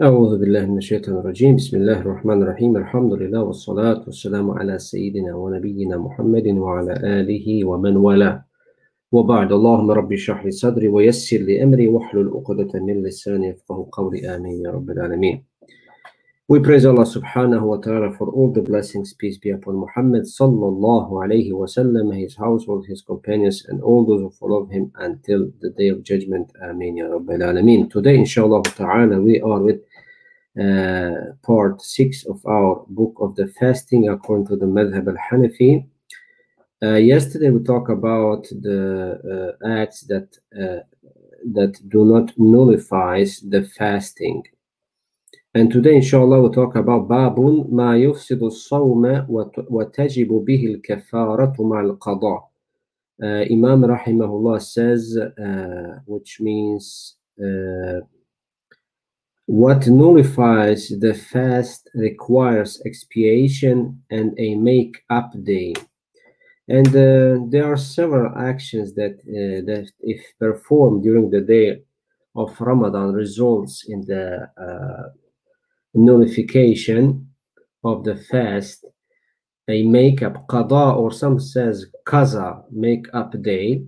أعوذ بالله من الشيطان الرجيم بسم الله الرحمن الرحيم الحمد لله والصلاة والسلام على سيدنا ونبينا محمد وعلى آله ومن والاه وبعد اللهم ربي اشرح لي صدري ويسر لي أمري واحلل عقدة من لساني يفقهوا قولي آمين يا رب العالمين. We praise Allah subhanahu wa ta'ala for all the blessings, peace be upon Muhammad sallallahu alayhi wa sallam, his household, his companions, and all those who follow him until the day of judgment. Ameen ya Rabbil Alameen. Today, inshallah ta'ala, we are with part 6 of our book of the fasting according to the madhab al-hanafi. Yesterday we talked about the acts that do not nullifies the fasting. And today, inshallah, we'll talk about babun ma yufsidu as-sawma wa tajibu bihi al-kafaratu ma al-qada. Imam rahimahullah says, which means what nullifies the fast requires expiation and a make-up day. And there are several actions that if performed during the day of Ramadan results in the nullification of the fast, a make-up qada, or some says qaza, make-up day,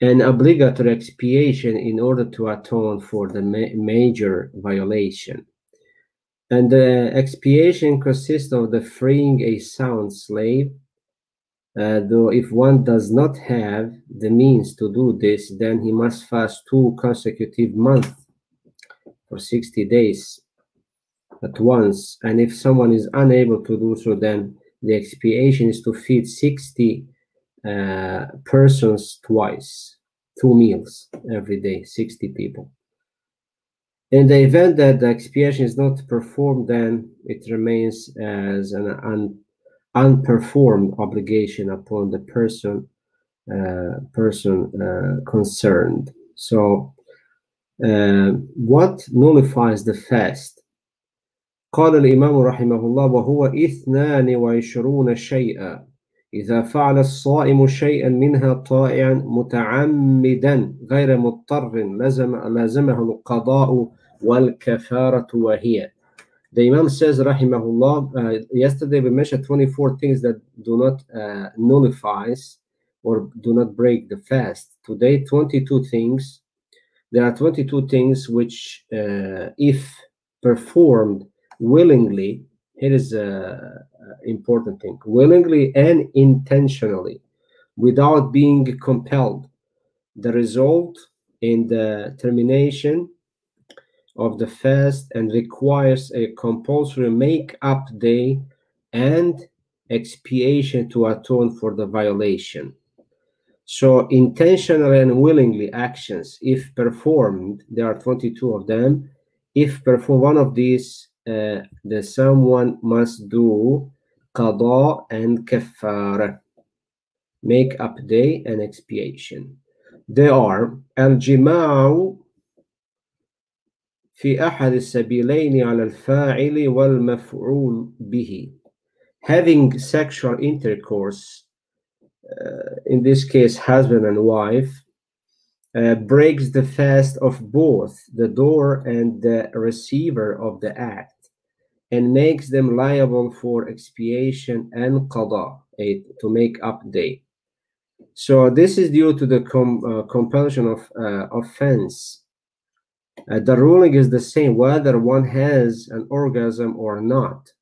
an obligatory expiation in order to atone for the major violation. And the expiation consists of the freeing a sound slave, though if one does not have the means to do this, then he must fast 2 consecutive months for 60 days at once. And if someone is unable to do so, then the expiation is to feed 60 persons twice, 2 meals every day, 60 people. In the event that the expiation is not performed, then it remains as an unperformed obligation upon the person concerned. So what nullifies the fast? قال الإمام رحمه الله وهو 22 شيئا إذا فعل الصائم شيئا منها طائعا متعمدا غير مضطر لازمه القضاء والكفارة وهي. The Imam says rahimahullah, yesterday we mentioned 24 things that do not nullify or do not break the fast. Today 22 things. There are 22 things which if performed willingly, here is an important thing, willingly and intentionally, without being compelled, the result in the termination of the fast and requires a compulsory make-up day and expiation to atone for the violation. So intentionally and willingly actions, if performed, there are 22 of them. If performed one of these, then someone must do qada and kafara, make-up day and expiation. They are al-jima'u في أحد السبيلين على الفاعل والمفعول به. Having sexual intercourse, in this case husband and wife, breaks the fast of both the doer and the receiver of the act and makes them liable for expiation and qada, to make up day. So this is due to the compulsion of offense. The ruling is the same whether one has an orgasm or not,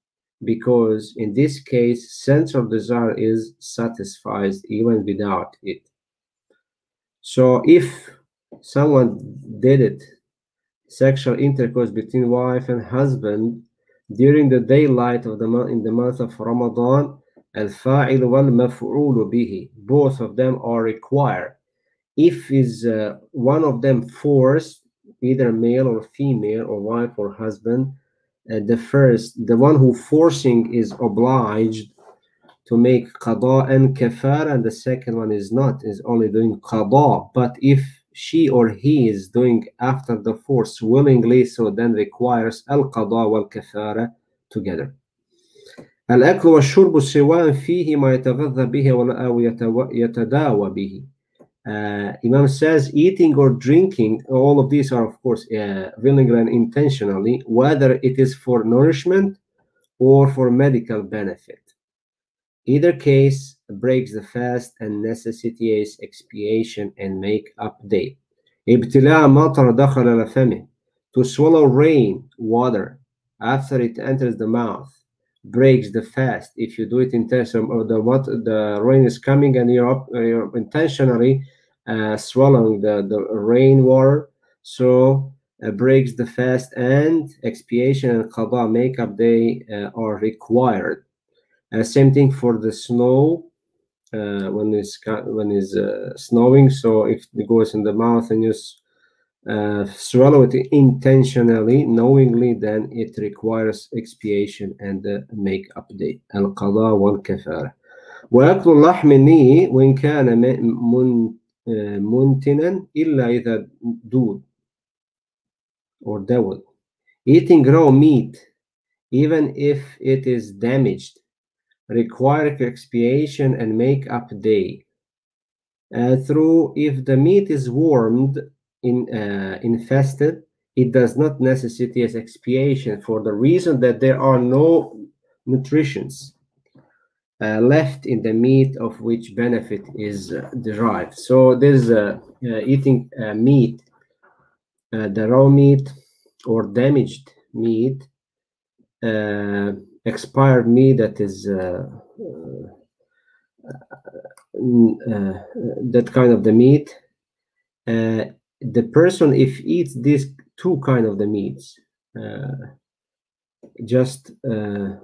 because in this case sensual desire is satisfied even without it. So if someone did it, sexual intercourse between wife and husband during the daylight of the month, in the month of Ramadan, al-fa'il wal-maf'ul bihi, both of them are required. If is one of them forced, either male or female or wife or husband, the one who forcing is obliged to make qada and kafara, and the second one is not, is only doing qada. But if she or he is doing after the force willingly, so then requires al-qada wal-kafara together. الأكل والشرب سواء فيه ما يتغذى به أو يتداوى به. Imam says eating or drinking, all of these are, of course, willingly and intentionally, whether it is for nourishment or for medical benefit. Either case breaks the fast and necessitates expiation and make-up day. ابتلاع مطر دخل إلى فمه. To swallow rain, water, after it enters the mouth, breaks the fast. If you do it intentionally, or the rain is coming and you're intentionally swallowing the rain water, so breaks the fast, and expiation and qada, make-up day, are required. Same thing for the snow, when it's snowing. So if it goes in the mouth and you swallow it intentionally, knowingly, then it requires expiation and make-up day. القضاء والكفارة. وأكل اللحم الني وإن كان منتنا إلا إذا دود or دود. Eating raw meat, even if it is damaged, require expiation and make-up day. Through if the meat is warmed, infested, it does not necessitate expiation for the reason that there are no nutrients left in the meat of which benefit is derived. So there's eating meat, the raw meat or damaged meat, expired meat, that is that kind of the meat. The person, if eats these two kind of the meats, just the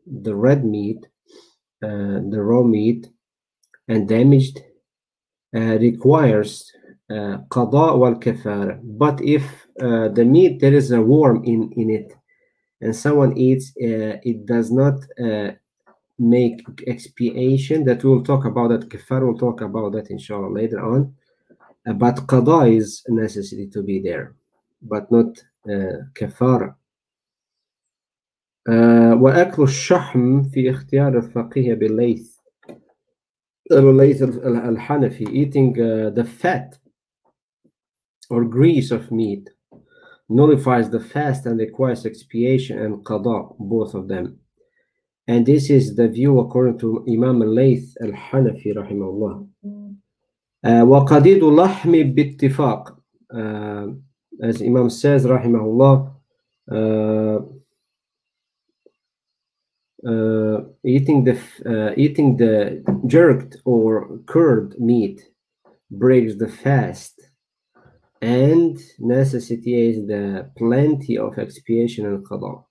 red meat, the raw meat, and damaged, requires qada wal kafara. But if the meat, there is a worm in it, and someone eats, it does not make expiation. That we'll talk about that. Kafara, we'll talk about that inshallah later on. But qada is a necessity to be there, but not kafara. وأكل الشحم في اختيار الفقيه بالليث الحنفي, eating the fat or grease of meat nullifies the fast and requires expiation and qada, both of them. And this is the view according to Imam al-Layth al-Hanafi rahimahullah. وقديد اللحم باتفاق, as Imam says rahimahullah, eating the jerked or cured meat breaks the fast and necessitates the plenty of expiation and qada.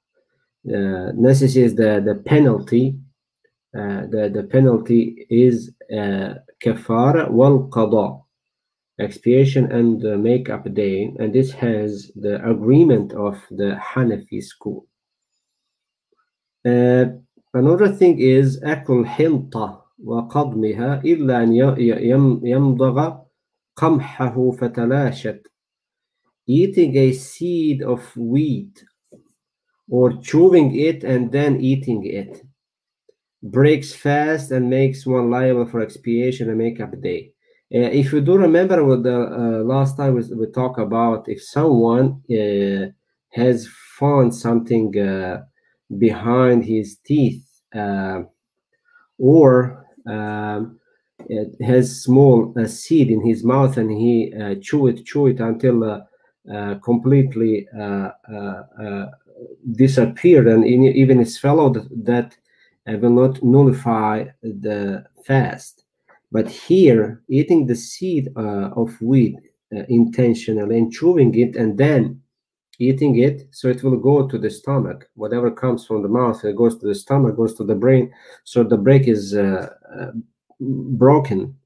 Necessitates the penalty. The penalty is kafara wal qada, expiation and make-up day, and this has the agreement of the Hanafi school. Another thing is أكل حنطة وقضمها إلا أن يمضغ قمحه فتلاشت. Eating a seed of wheat or chewing it and then eating it breaks fast and makes one liable for expiation and make-up day. If you do remember what the last time we talked about, if someone has found something behind his teeth, or it has small seed in his mouth, and he chew it until completely disappeared, and even is swallowed, that will not nullify the fast. But here, eating the seed of wheat intentionally and chewing it and then eating it, so it will go to the stomach. Whatever comes from the mouth, it goes to the stomach, goes to the brain. So the break is broken.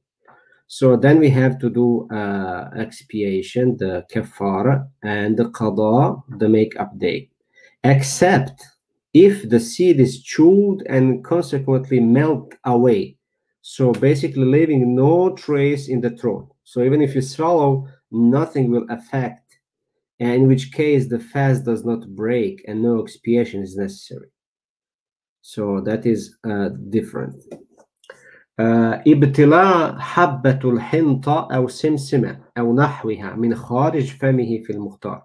So then we have to do expiation, the kafara, and the qada, the make-up day. Except if the seed is chewed and consequently melt away. So basically leaving no trace in the throat. So even if you swallow, nothing will affect, in which case the fast does not break and no expiation is necessary. So that is different. ابتلاع حبة الحنطة أو سمسمة أو نحوها من خارج فمه في المختار.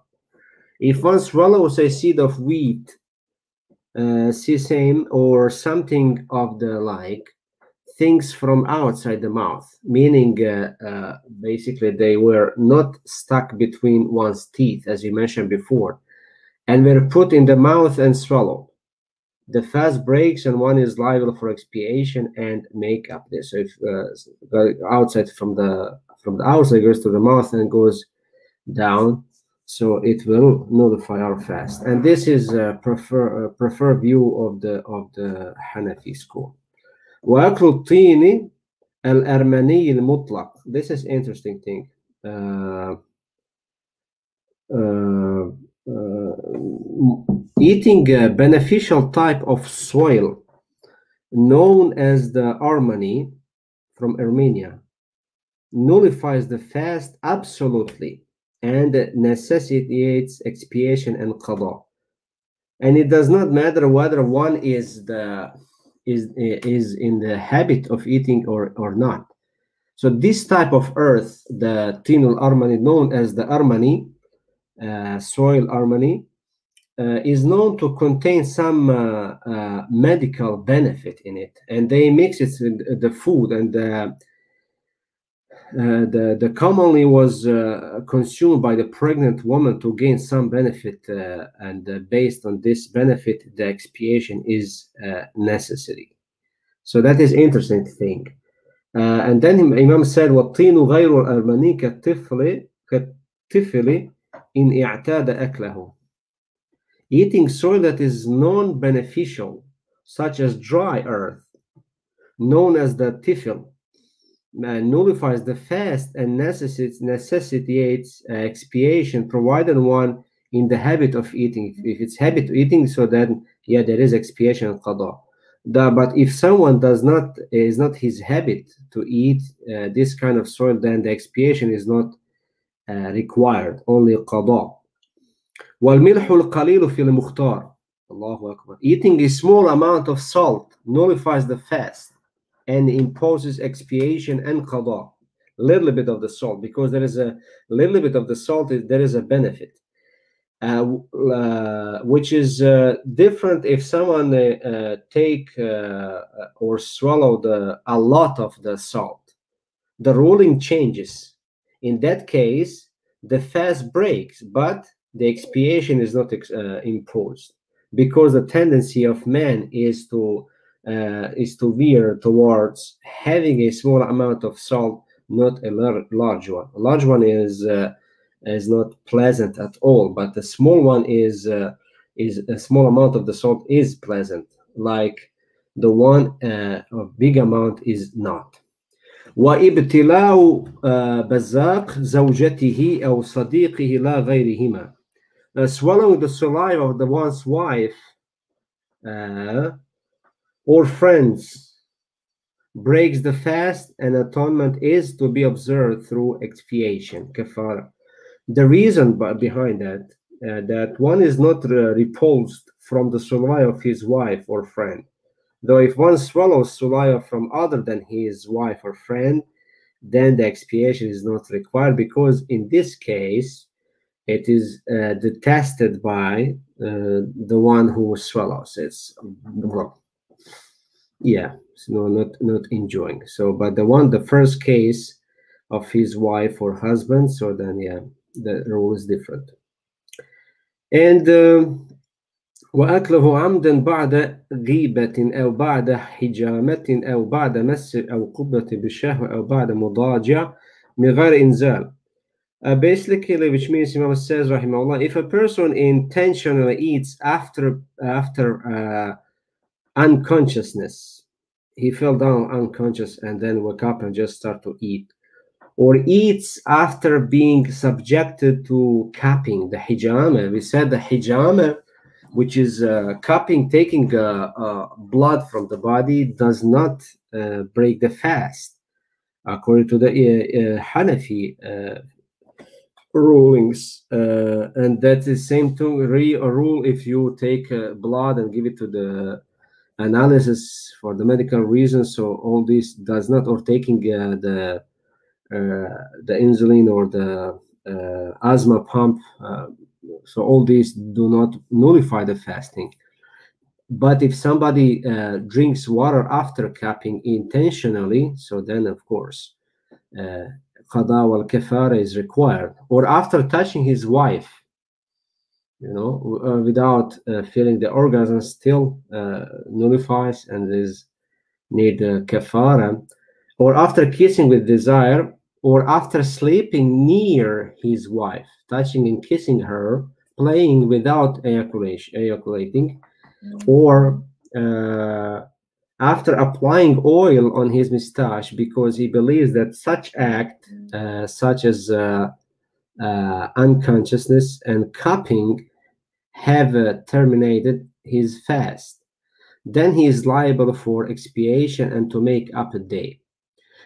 If one swallows a seed of wheat, sesame, or something of the like, things from outside the mouth, meaning basically they were not stuck between one's teeth, as you mentioned before, and were put in the mouth and swallowed. The fast breaks and one is liable for expiation and make up this. So if outside from the outside goes to the mouth and goes down, so it will nullify our fast. And this is preferred view of the Hanafi school. وأكل الطين الأرمني المطلق. This is interesting thing. Eating a beneficial type of soil known as the Armani from Armenia nullifies the fast absolutely and necessitates expiation and qada. And it does not matter whether one is in the habit of eating or not. So this type of earth, the Tinul Armani, known as the Armani, soil Armani, is known to contain some medical benefit in it, and they mix it with the food, and the commonly was consumed by the pregnant woman to gain some benefit, and based on this benefit, the expiation is necessary. So that is interesting thing. And then Imam said, "والطين غير الأرمني كالطفل إن اعتاد أكله." Eating soil that is non-beneficial, such as dry earth, known as the tifl, nullifies the fast and necessitates expiation, provided one in the habit of eating. If it's habit of eating, so then yeah, there is expiation and qada. But if someone is not his habit to eat this kind of soil, then the expiation is not required, only qada. والملح القليل في المختار. Allahu Akbar. Eating a small amount of salt nullifies the fast and imposes expiation and qada. Little bit of the salt, because there is a little bit of the salt, there is a benefit, which is different if someone take or swallow a lot of the salt. The ruling changes. In that case, the fast breaks, but the expiation is not imposed, because the tendency of man is to veer towards having a small amount of salt, not a large one. A large one is not pleasant at all, but the small one is a small amount of the salt is pleasant, like the one a big amount is not. وابتلاع بزاق زوجته أو صديقه لا غيرهما. Swallowing the saliva of the one's wife or friends breaks the fast, and atonement is to be observed through expiation, kafara. The reason behind that, that one is not repulsed from the saliva of his wife or friend. Though if one swallows saliva from other than his wife or friend, then the expiation is not required, because in this case, it is detested by the one who swallows. It's yeah, so not enjoying. So, but the first case of his wife or husband, so then yeah, the rule is different. And وأكله عمدا بعد غيبة أو بعد حجامة أو بعد مس أو قبة بالشهوة أو بعد مضاجع من غير إنزال. Basically, which means Imam says, rahimahullah, if a person intentionally eats after unconsciousness, he fell down unconscious and then woke up and just start to eat, or eats after being subjected to cupping, the hijama. We said the hijama, which is cupping, taking blood from the body, does not break the fast, according to the Hanafi rulings, and that is same thing. A rule if you take blood and give it to analysis for the medical reasons. So all this does not, or taking the insulin or the asthma pump. So all these do not nullify the fasting. But if somebody drinks water after capping intentionally, so then of course qada wal kafara is required. Or after touching his wife, without feeling the orgasm, still nullifies and is need kafara. Or after kissing with desire, or after sleeping near his wife, touching and kissing her, playing without ejaculating, or after applying oil on his mustache because he believes that such act, such as unconsciousness and cupping, have terminated his fast, then he is liable for expiation and to make up a day.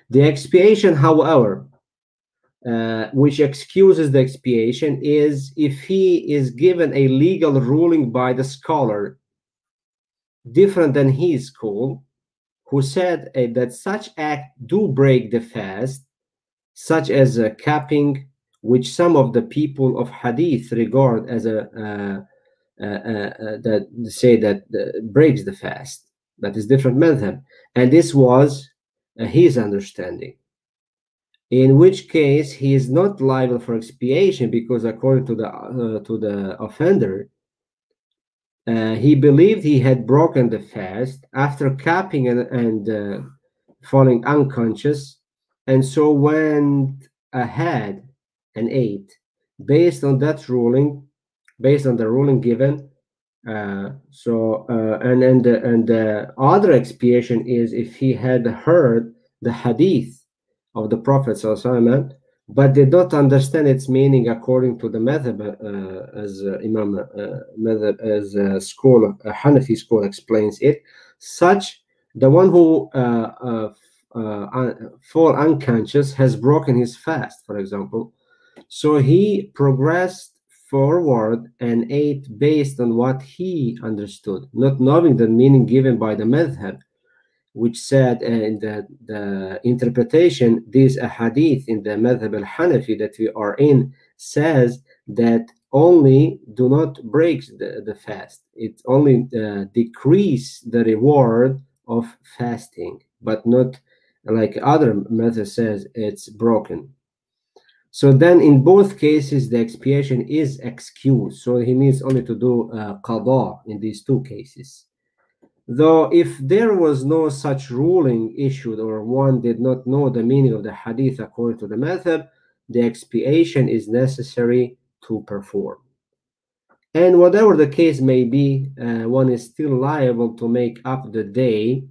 The expiation, however, which excuses the expiation, is if he is given a legal ruling by the scholar different than his school, who said that such act do break the fast, such as capping, which some of the people of hadith regard as that say that breaks the fast. That is different madhab, and this was his understanding. In which case, he is not liable for expiation because, according to the offender, he believed he had broken the fast after capping and falling unconscious, and so went ahead and ate based on that ruling, based on the ruling given. And the other expiation is if he had heard the hadith of the Prophet ﷺ, but did not understand its meaning according to the madhab, as Imam madhab, as school, Hanafi school explains it. Such, the one who fall unconscious has broken his fast, for example. So he progressed forward and ate based on what he understood, not knowing the meaning given by the madhab, which said in the interpretation, this hadith in the madhab al-Hanafi that we are in says that only do not break the fast. It only decrease the reward of fasting, but not like other method says it's broken. So then in both cases, the expiation is excused. So he needs only to do qada in these two cases. Though if there was no such ruling issued or one did not know the meaning of the hadith according to the madhab, the expiation is necessary to perform. And whatever the case may be, one is still liable to make up the day.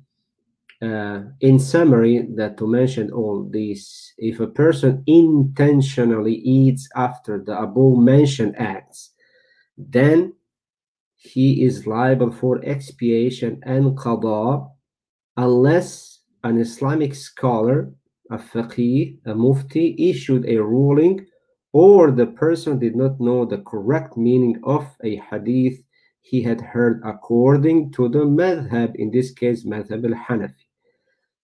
In summary, that to mention all these, if a person intentionally eats after the above mentioned acts, then he is liable for expiation and qada, unless an Islamic scholar, a faqih, a mufti, issued a ruling, or the person did not know the correct meaning of a hadith he had heard according to the madhab, in this case madhab al-Hanafi.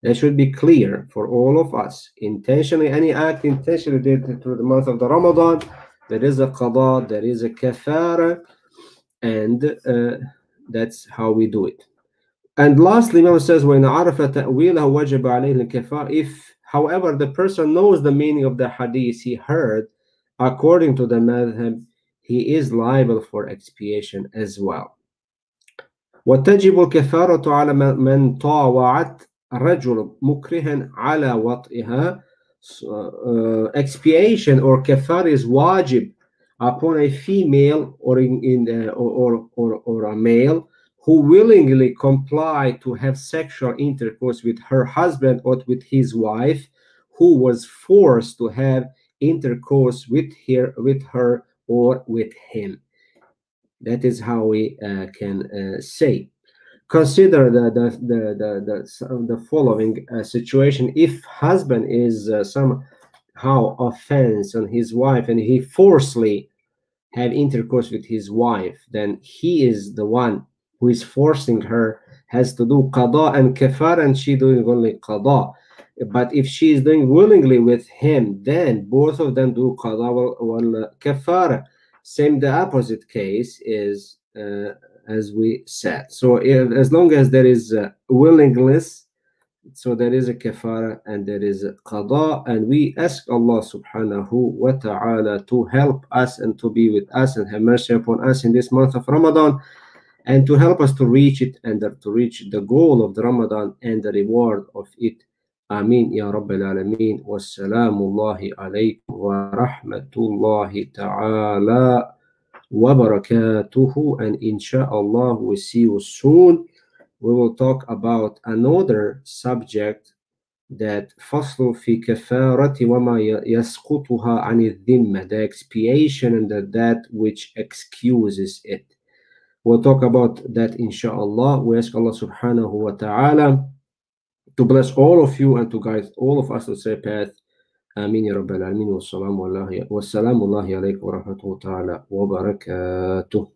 That should be clear for all of us. Intentionally, any act intentionally did through the month of the Ramadan, there is a qada, there is a kafara, and that's how we do it. And lastly, Imam says, وَإِنْ عَرَفَ تَأْوِيلَهُ وَجَبَ عَلَيْهِ الْكَفَارَ. If, however, the person knows the meaning of the hadith he heard according to the madhab, he is liable for expiation as well. وَتَجِبُ الْكَفَارَةُ عَلَى مَنْ طَاوَعَتْ رَجُلٌ مُكْرِهًا عَلَى وَطْئِهَا. Expiation or kafar is wajib upon a female or or a male who willingly comply to have sexual intercourse with her husband or with his wife, who was forced to have intercourse with her or with him. That is how we can say. Consider the following situation. If husband is somehow offense on his wife and he forcibly have intercourse with his wife, then he is the one who is forcing her has to do qada and kafara, and she doing only qada. But if she is doing willingly with him, then both of them do qada wal kafara. Same the opposite case is as we said. So as long as there is willingness, so there is a kafara and there is a qada, and we ask Allah subhanahu wa ta'ala to help us and to be with us and have mercy upon us in this month of Ramadan, and to help us to reach it and to reach the goal of the Ramadan and the reward of it. Ameen ya Rabbil Alameen. Wassalamu Allahi alaykum wa rahmatullahi ta'ala wa barakatuhu. And inshallah we'll see you soon. We will talk about another subject, that فصل في كفارة وما يسقطها عن الذمة, the expiation and that which excuses it. We'll talk about that inshallah. We ask Allah subhanahu wa ta'ala to bless all of you and to guide all of us to the same path. Ameen ya Rabbil Alameen. Wassalamu alaikum wa rahmatullahi ta'ala wa barakatuh.